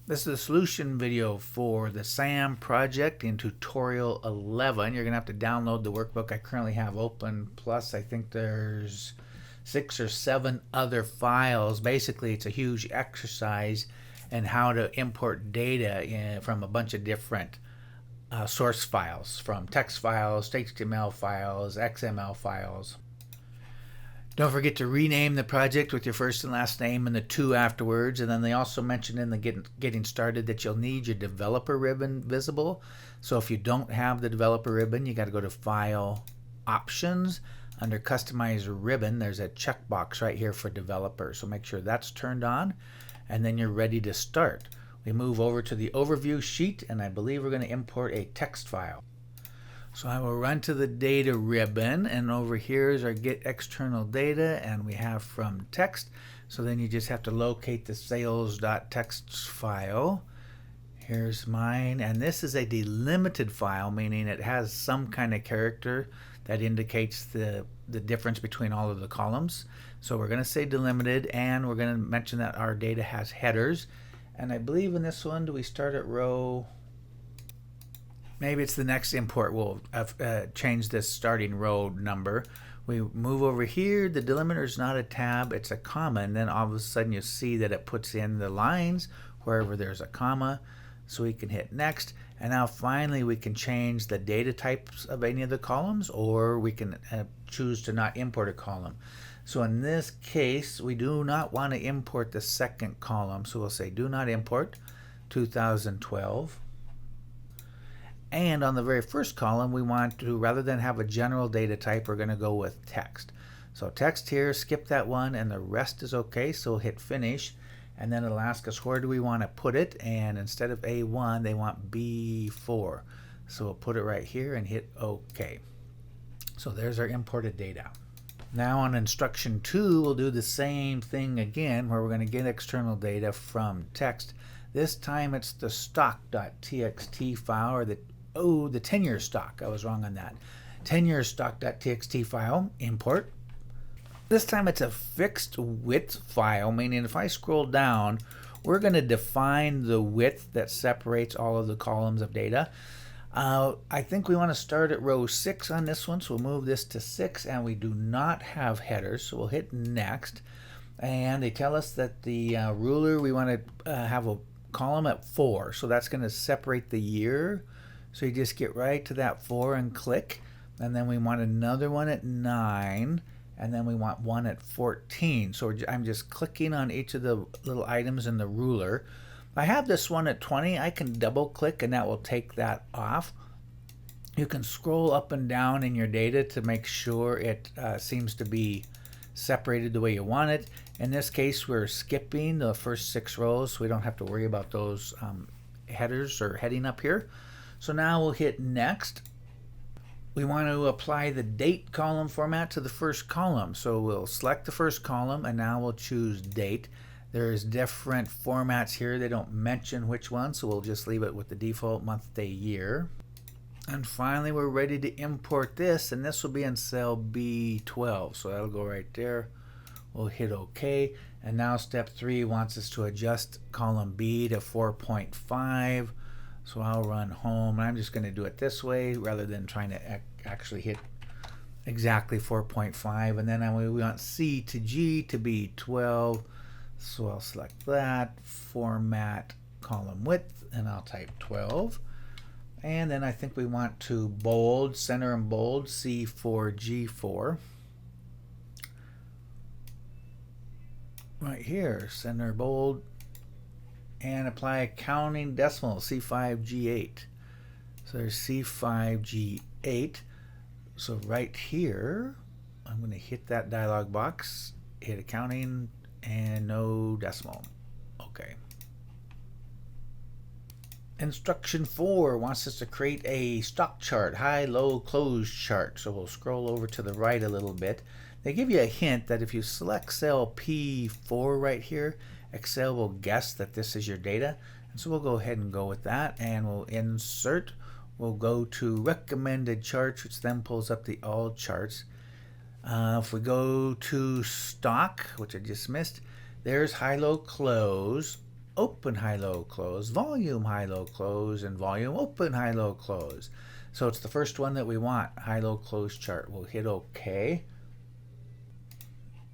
This is a solution video for the SAM project in tutorial 11. You're going to have to download the workbook I currently have open, plus I think there's 6 or 7 other files. Basically, it's a huge exercise in how to import data from a bunch of different source files, from text files, HTML files, XML files. Don't forget to rename the project with your first and last name and the 2 afterwards. And then they also mentioned in the getting started that you'll need your developer ribbon visible. So if you don't have the developer ribbon, you got to go to File, Options. Under Customize Ribbon, there's a checkbox right here for developer. So make sure that's turned on, and then you're ready to start. We move over to the overview sheet, and I believe we're going to import a text file. So I will run to the data ribbon, and over here is our get external data, and we have from text. So then you just have to locate the sales.txt file. Here's mine, and this is a delimited file, meaning it has some kind of character that indicates the difference between all of the columns. So we're going to say delimited, and we're going to mention that our data has headers. And I believe in this one, do we start at row? Maybe it's the next import. We'll change this starting row number. We move over here. The delimiter is not a tab, it's a comma. And then all of a sudden you see that it puts in the lines wherever there's a comma. So we can hit next. And now finally we can change the data types of any of the columns, or we can choose to not import a column. So in this case, we do not want to import the second column. So we'll say do not import 2012. And on the very first column, we want to, rather than have a general data type, we're going to go with text. So text here, skip that one, and the rest is okay. So we'll hit finish, and then it'll ask us where do we want to put it. And instead of A1, they want B4. So we'll put it right here and hit OK. So there's our imported data. Now on instruction 2, we'll do the same thing again, where we're going to get external data from text. This time it's the stock.txt file, or the 10-year stock. I was wrong on that. 10-year stock.txt file, import. This time it's a fixed width file, meaning if I scroll down, we're going to define the width that separates all of the columns of data. I think we want to start at row 6 on this one, so we'll move this to 6, and we do not have headers, so we'll hit next. And they tell us that the ruler, we want to have a column at 4, so that's going to separate the year. So you just get right to that 4 and click, and then we want another one at 9, and then we want one at 14. So I'm just clicking on each of the little items in the ruler. I have this one at 20. I can double click and that will take that off. You can scroll up and down in your data to make sure it seems to be separated the way you want it. In this case, we're skipping the first 6 rows, so we don't have to worry about those headers or heading up here. So now we'll hit next. We want to apply the date column format to the first column. So we'll select the first column, and now we'll choose date. There's different formats here. They don't mention which one, so we'll just leave it with the default month, day, year. And finally, we're ready to import this, and this will be in cell B12. So that'll go right there. We'll hit OK. And now step 3 wants us to adjust column B to 4.5. So I'll run home. I'm just going to do it this way rather than trying to actually hit exactly 4.5. And then we want C to G to be 12. So I'll select that, format column width, and I'll type 12. And then I think we want to bold, center and bold, C4, G4. Right here, center, bold, and apply a counting decimal, C5, G8. So there's C5, G8. So right here, I'm going to hit that dialog box, hit accounting, and no decimal. Okay. Instruction 4 wants us to create a stock chart, high, low, close chart. So we'll scroll over to the right a little bit. They give you a hint that if you select cell P4 right here, Excel will guess that this is your data. And so we'll go ahead and go with that, and we'll insert. We'll go to recommended charts, which then pulls up the all charts. If we go to stock, which I just missed, there's high, low, close, open, high, low, close, volume, high, low, close, and volume, open, high, low, close. So it's the first one that we want, high, low, close chart. We'll hit OK.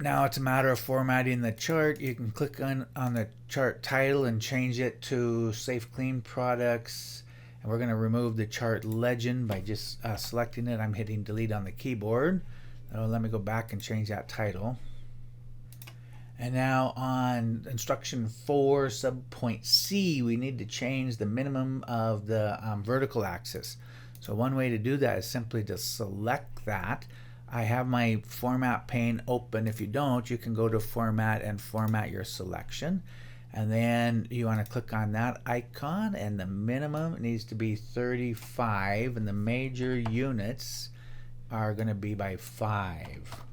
Now it's a matter of formatting the chart. You can click on the chart title and change it to Safe Clean Products. And we're going to remove the chart legend by just selecting it. I'm hitting delete on the keyboard. That'll let me go back and change that title. And now on instruction 4, subpoint C, we need to change the minimum of the vertical axis. So one way to do that is simply to select that. I have my format pane open. If you don't, you can go to format and format your selection. And then you want to click on that icon, and the minimum needs to be 35, and the major units are going to be by 5.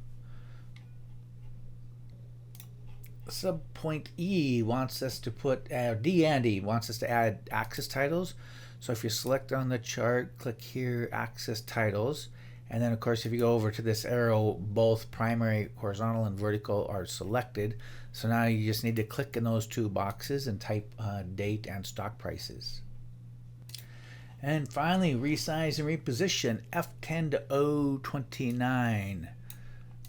Subpoint E wants us to put, D and E wants us to add axis titles. So if you select on the chart, click here, axis titles. And then of course, if you go over to this arrow, both primary, horizontal, and vertical are selected. So now you just need to click in those two boxes and type date and stock prices. And finally, resize and reposition F10 to O29.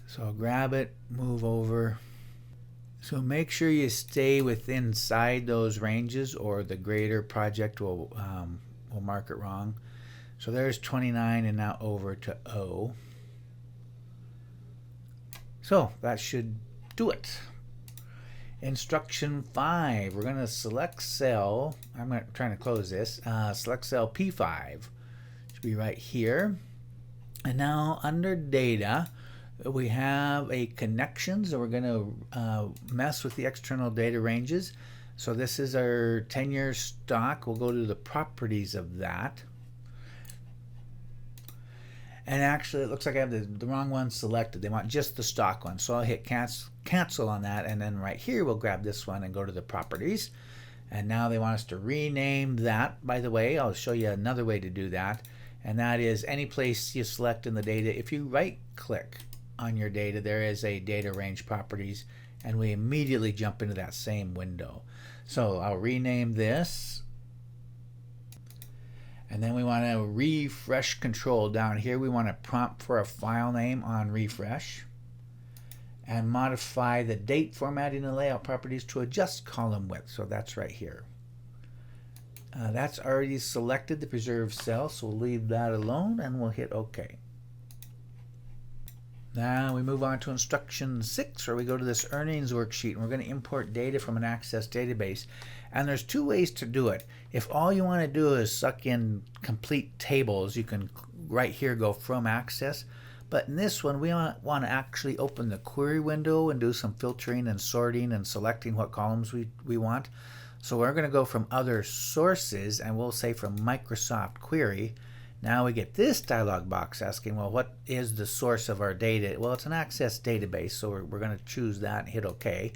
So I'll grab it, move over. So make sure you stay within inside those ranges, or the grader project will mark it wrong. So there's 29, and now over to O. So that should do it. Instruction 5, we're going to select cell. I'm trying to close this. Select cell P5. Should be right here. And now under data, we have a connections, and we're going to mess with the external data ranges. So this is our 10-year stock. We'll go to the properties of that. And actually, it looks like I have the wrong one selected. They want just the stock one. So I'll hit cancel on that. And then right here, we'll grab this one and go to the properties. And now they want us to rename that. By the way, I'll show you another way to do that. And that is any place you select in the data. If you right click on your data, there is a data range properties. And we immediately jump into that same window. So I'll rename this. And then we want to refresh control down here. We want to prompt for a file name on refresh. And modify the date formatting and layout properties to adjust column width. So that's right here. That's already selected the preserved cell, so we'll leave that alone and we'll hit OK. Now we move on to instruction 6, where we go to this earnings worksheet, and we're going to import data from an Access database. And there's two ways to do it. If all you want to do is suck in complete tables, you can right here go from Access. But in this one, we want to actually open the query window and do some filtering and sorting and selecting what columns we want. So we're going to go from other sources, and we'll say from Microsoft Query. Now we get this dialog box asking, well, what is the source of our data? Well, it's an Access database, so we're going to choose that and hit OK.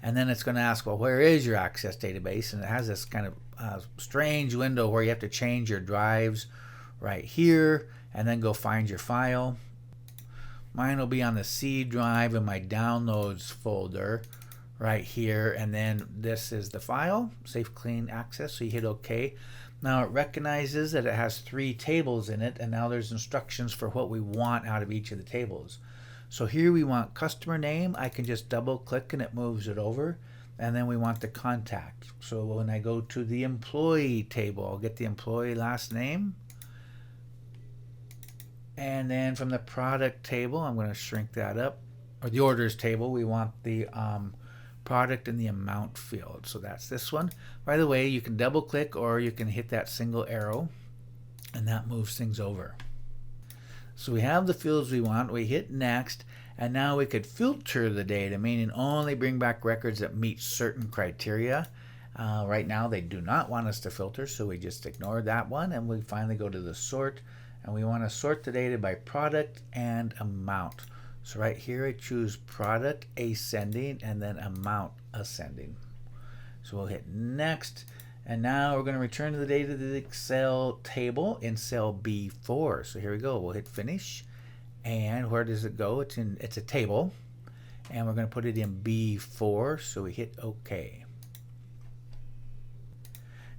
And then it's going to ask, well, where is your Access database? And it has this kind of strange window where you have to change your drives right here and then go find your file. Mine will be on the C drive in my downloads folder right here. And then this is the file, Safe Clean Access. So you hit OK. Now it recognizes that it has 3 tables in it, and now there's instructions for what we want out of each of the tables. So here we want customer name. I can just double click and it moves it over. And then we want the contact. So when I go to the employee table, I'll get the employee last name. And then from the product table, I'm going to shrink that up. Or the orders table, we want the product and the amount field. So that's this one. By the way, you can double click or you can hit that single arrow and that moves things over. So we have the fields we want. We hit next, and now we could filter the data, meaning only bring back records that meet certain criteria. Right now they do not want us to filter, so we just ignore that one, and we finally go to the sort, and we want to sort the data by product and amount. So right here I choose product ascending and then amount ascending. So we'll hit next, and now we're going to return to the data to the Excel table in cell B4. So here we go. We'll hit finish, and where does it go? It's a table, and we're going to put it in B4. So we hit OK.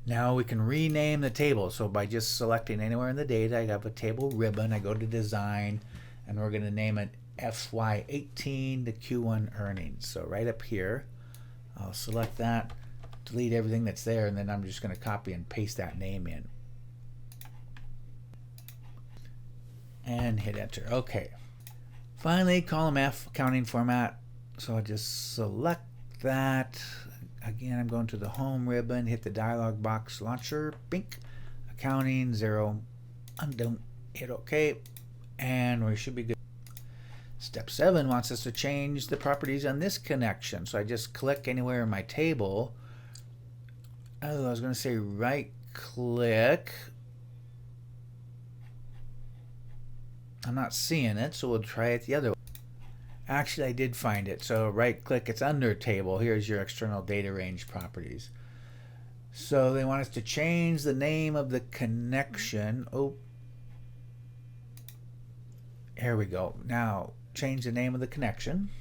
Now we can rename the table. So by just selecting anywhere in the data, I have a table ribbon, I go to design, and we're going to name it FY18 to Q1 earnings. So right up here, I'll select that, delete everything that's there, and then I'm just going to copy and paste that name in. And hit enter. Okay. Finally, column F, accounting format. So I just select that. Again, I'm going to the home ribbon, hit the dialog box launcher, bink, accounting 0, undo, hit OK, and we should be good. Step 7 wants us to change the properties on this connection. So I just click anywhere in my table. Oh, I was going to say right click. I'm not seeing it, so we'll try it the other way. Actually, I did find it. So right click, it's under table. Here's your external data range properties. So they want us to change the name of the connection. Oh, here we go. Now change the name of the connection.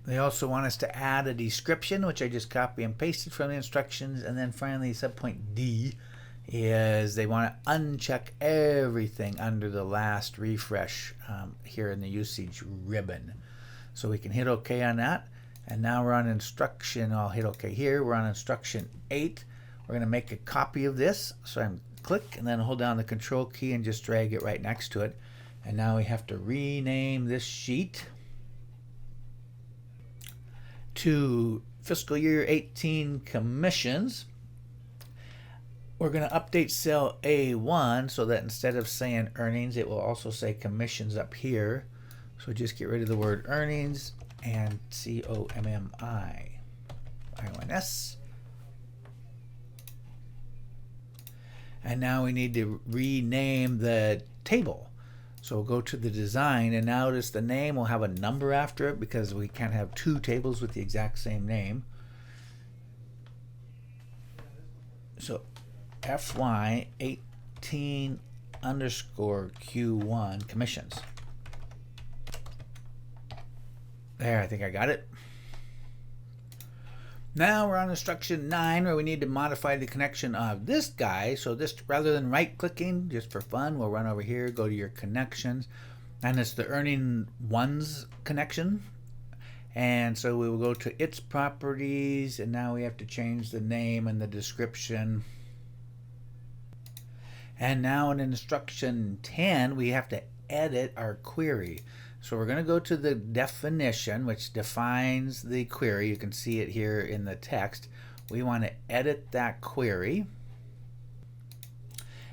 They also want us to add a description, which I just copy and pasted from the instructions. And then finally, subpoint D is they want to uncheck everything under the last refresh here in the usage ribbon. So we can hit OK on that. And now we're on instruction. I'll hit OK here. We're on instruction 8. We're going to make a copy of this. So I'm click and then hold down the control key and just drag it right next to it. And now we have to rename this sheet to fiscal year 18 commissions. We're going to update cell A1 so that instead of saying earnings, it will also say commissions up here. So just get rid of the word earnings and COMMI-IONS. And now we need to rename the table. So we'll go to the design, and notice the name will have a number after it because we can't have two tables with the exact same name. So FY18 underscore Q1 commissions. There, I think I got it. Now we're on instruction 9 where we need to modify the connection of this guy. So this, rather than right clicking, just for fun, we'll run over here, go to your connections, and it's the earning ones connection. And so we will go to its properties, and now we have to change the name and the description. And now in instruction 10, we have to edit our query. So we're going to go to the definition, which defines the query. You can see it here in the text. We want to edit that query.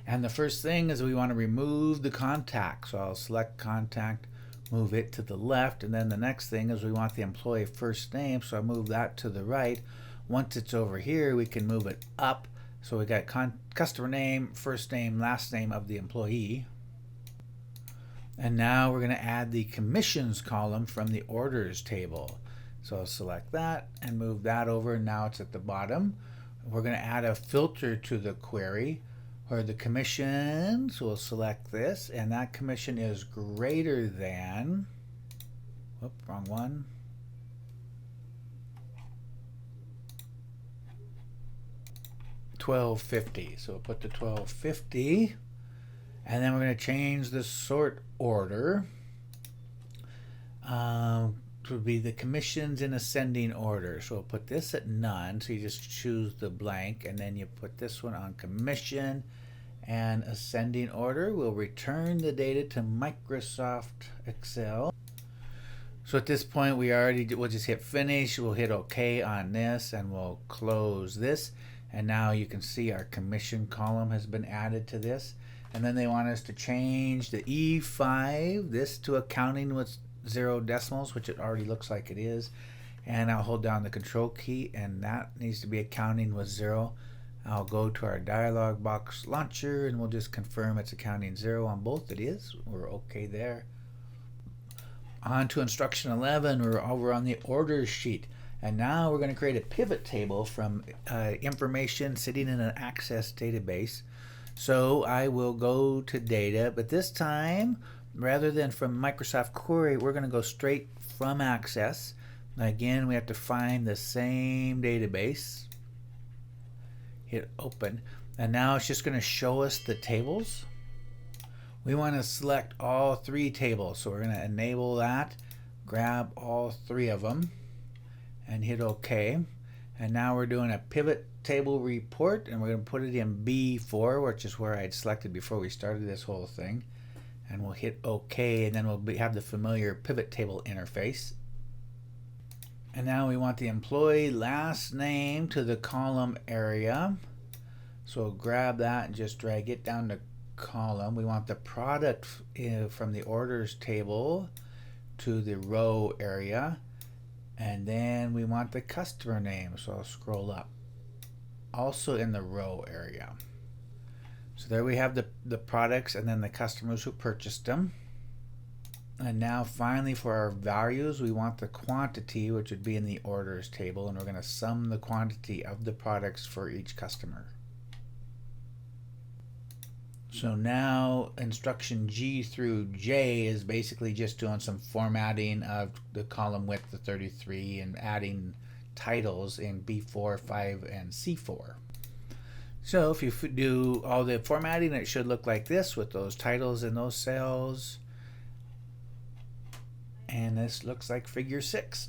And the first thing is we want to remove the contact. So I'll select contact, move it to the left, and then the next thing is we want the employee first name. So I move that to the right. Once it's over here, we can move it up. So we got customer name, first name, last name of the employee. And now we're going to add the commissions column from the orders table. So I'll select that and move that over. Now it's at the bottom. We're going to add a filter to the query where the commissions, we'll select this, and that commission is greater than, whoop, wrong one. $12.50. So we'll put the $12.50, and then we're going to change the sort order to be the commissions in ascending order. So we'll put this at none. So you just choose the blank, and then you put this one on commission and ascending order. We'll return the data to Microsoft Excel. So at this point, we'll just hit finish. We'll hit OK on this, and we'll close this. And now you can see our commission column has been added to this. And then they want us to change the E5, this to accounting with 0 decimals, which it already looks like it is. And I'll hold down the control key, and that needs to be accounting with 0. I'll go to our dialog box launcher, and we'll just confirm it's accounting 0 on both. It is. We're okay there. On to instruction 11. We're over on the orders sheet. And now we're going to create a pivot table from information sitting in an Access database. So I will go to data, but this time, rather than from Microsoft Query, we're going to go straight from Access. Again, we have to find the same database. hit open. And now it's just going to show us the tables. We want to select all 3 tables. So we're going to enable that, grab all 3 of them, and hit OK. And now we're doing a pivot table report, and we're going to put it in B4, which is where I had selected before we started this whole thing. And we'll hit OK, and then we'll have the familiar pivot table interface. And now we want the employee last name to the column area. So grab that and just drag it down to column. We want the product from the orders table to the row area. And then we want the customer name. So I'll scroll up. Also in the row area. So there we have the products and then the customers who purchased them. And now finally for our values, we want the quantity, which would be in the orders table, and we're going to sum the quantity of the products for each customer. So now instruction G through J is basically just doing some formatting of the column width to 33 and adding titles in B4, 5, and C4. So if you do all the formatting, it should look like this with those titles in those cells. And this looks like figure 6.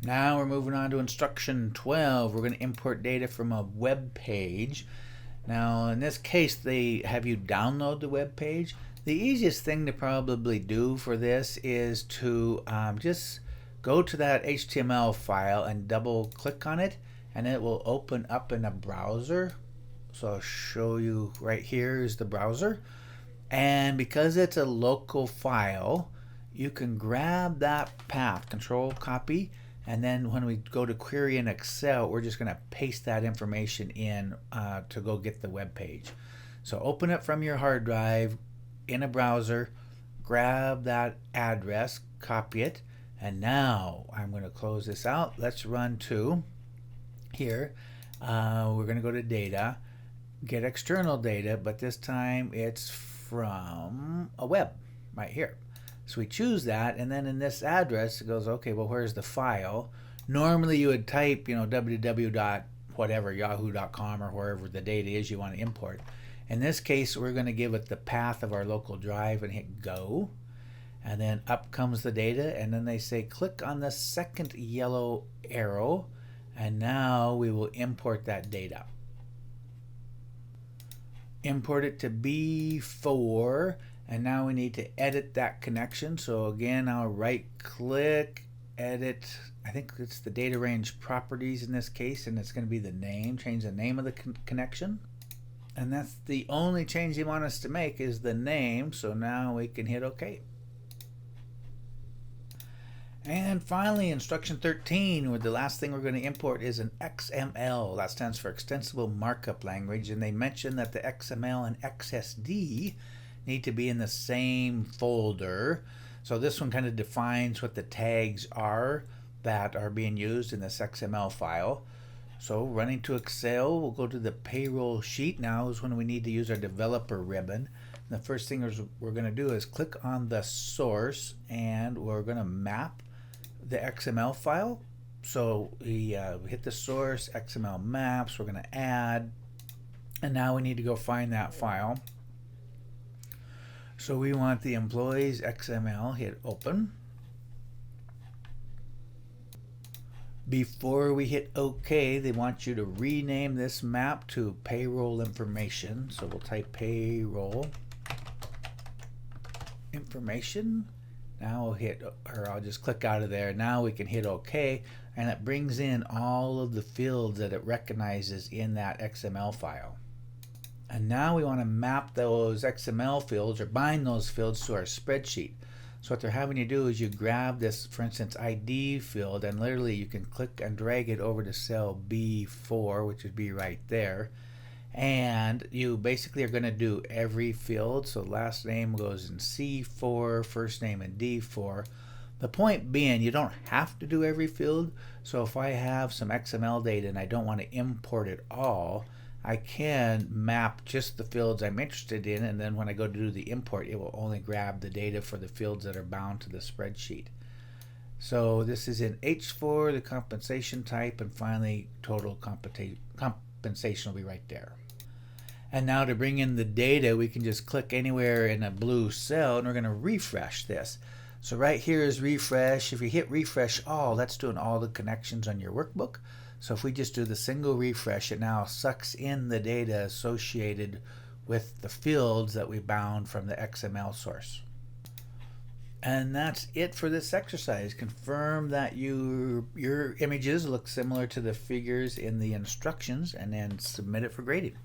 Now we're moving on to instruction 12. We're going to import data from a web page. Now in this case, they have you download the web page. The easiest thing to probably do for this is to just go to that HTML file and double click on it, and it will open up in a browser. So I'll show you right here is the browser. And because it's a local file, you can grab that path, control copy, and then when we go to query in Excel, we're just going to paste that information in to go get the web page. So open it from your hard drive in a browser, grab that address, copy it, and now I'm going to close this out. Let's run to here. We're going to go to data, get external data, but this time it's from a web right here. So we choose that, and then in this address it goes, okay, well, where's the file? Normally you would type, www.whatever, yahoo.com or wherever the data is you want to import. In this case, we're going to give it the path of our local drive and hit go. And then up comes the data, and then they say click on the second yellow arrow, and now we will import that data. Import it to B4. And now we need to edit that connection. So again, I'll right click, edit, I think it's the data range properties in this case, and it's going to be the name, change the name of the connection. And that's the only change they want us to make is the name. So now we can hit OK. And finally, instruction 13, where the last thing we're going to import is an XML. That stands for Extensible Markup Language. And they mention that the XML and XSD need to be in the same folder. So this one kind of defines what the tags are that are being used in this XML file. So running to Excel, we'll go to the payroll sheet. Now is when we need to use our developer ribbon. And the first thing we're going to do is click on the source, and we're going to map the XML file. So we hit the source, XML maps, we're going to add, and now we need to go find that file. So we want the employees XML, hit open. Before we hit OK, they want you to rename this map to payroll information. So we'll type payroll information. Now I'll just click out of there. Now we can hit OK, and it brings in all of the fields that it recognizes in that XML file. And now we want to map those XML fields or bind those fields to our spreadsheet. So what they're having you do is you grab this, for instance, ID field, and literally you can click and drag it over to cell B4, which would be right there. And you basically are going to do every field. So last name goes in C4, first name in D4. The point being, you don't have to do every field. So if I have some XML data and I don't want to import it all, I can map just the fields I'm interested in, and then when I go to do the import, it will only grab the data for the fields that are bound to the spreadsheet. So this is in H4, the compensation type, and finally total compensation will be right there. And now to bring in the data, we can just click anywhere in a blue cell and we're going to refresh this. So right here is refresh. If you hit refresh all, that's doing all the connections on your workbook. So if we just do the single refresh, it now sucks in the data associated with the fields that we bound from the XML source. And that's it for this exercise. Confirm that your images look similar to the figures in the instructions and then submit it for grading.